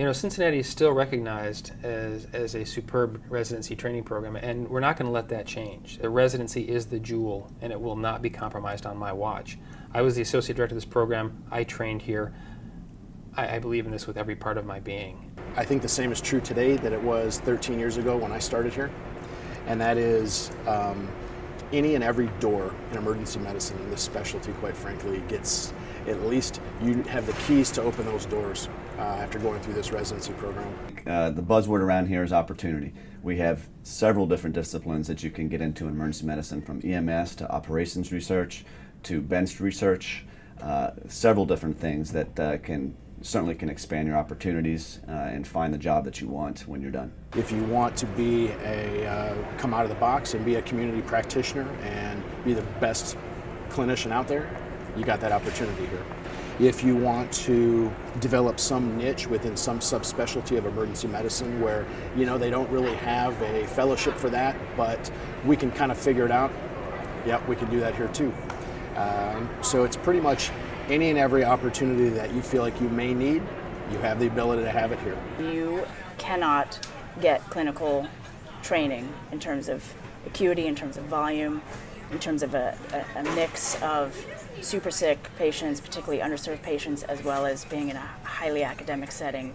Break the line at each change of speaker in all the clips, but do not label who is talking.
You know, Cincinnati is still recognized as a superb residency training program, and we're not going to let that change. The residency is the jewel, and it will not be compromised on my watch. I was the associate director of this program. I trained here. I believe in this with every part of my being.
I think the same is true today that it was 13 years ago when I started here, and that is any and every door in emergency medicine in this specialty, quite frankly, gets, at least you have the keys to open those doors after going through this residency program.
The buzzword around here is opportunity. We have several different disciplines that you can get into in emergency medicine, from EMS to operations research to bench research, several different things that certainly can expand your opportunities and find the job that you want when you're done.
If you want to be come out of the box and be a community practitioner and be the best clinician out there, you got that opportunity here. If you want to develop some niche within some subspecialty of emergency medicine where, you know, they don't really have a fellowship for that, but we can kind of figure it out, yeah, we can do that here too. So it's pretty much any and every opportunity that you feel like you may need, you have the ability to have it here.
You cannot get clinical training in terms of acuity, in terms of volume, in terms of a mix of super sick patients, particularly underserved patients, as well as being in a highly academic setting.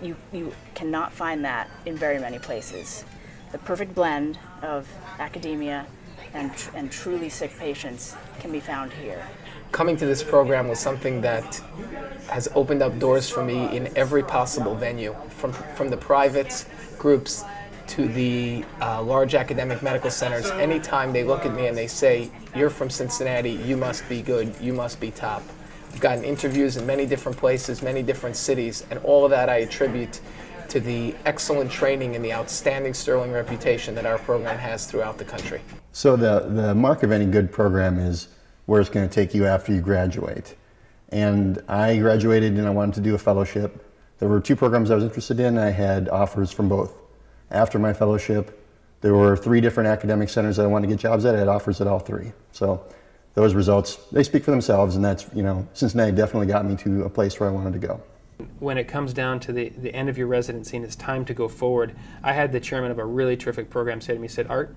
You cannot find that in very many places. The perfect blend of academia and truly sick patients can be found here.
Coming to this program was something that has opened up doors for me in every possible venue, from the private groups to the large academic medical centers. Anytime they look at me and they say, "You're from Cincinnati, you must be good, you must be top." I've gotten interviews in many different places, many different cities, and all of that I attribute to the excellent training and the outstanding sterling reputation that our program has throughout the country.
So the mark of any good program is where it's going to take you after you graduate. And I graduated and I wanted to do a fellowship. There were two programs I was interested in. I had offers from both. After my fellowship, there were 3 different academic centers that I wanted to get jobs at. I had offers at all 3. So those results, they speak for themselves, and that's, you know, Cincinnati definitely got me to a place where I wanted to go.
When it comes down to the end of your residency and it's time to go forward, I had the chairman of a really terrific program say to me, he said, "Art,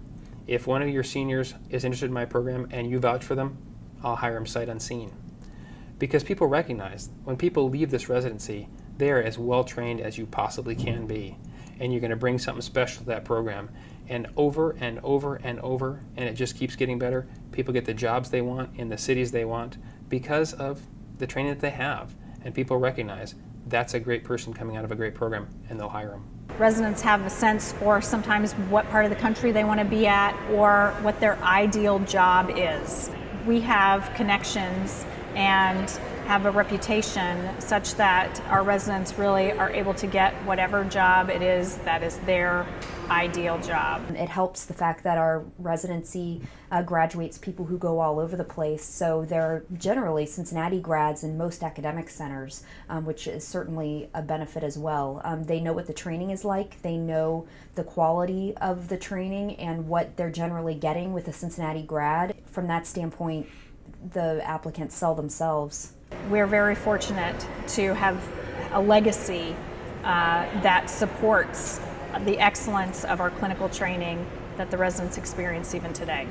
if one of your seniors is interested in my program and you vouch for them, I'll hire them sight unseen." Because people recognize when people leave this residency, they are as well trained as you possibly can be. And you're going to bring something special to that program. And over and over and over, and it just keeps getting better, people get the jobs they want in the cities they want because of the training that they have. And people recognize that's a great person coming out of a great program, and they'll hire them.
Residents have a sense for sometimes what part of the country they want to be at or what their ideal job is. We have connections and have a reputation such that our residents really are able to get whatever job it is that is their ideal job.
It helps the fact that our residency graduates people who go all over the place, so they're generally Cincinnati grads in most academic centers, which is certainly a benefit as well. They know what the training is like, they know the quality of the training and what they're generally getting with a Cincinnati grad. From that standpoint, the applicants sell themselves.
We're very fortunate to have a legacy that supports the excellence of our clinical training that the residents experience even today.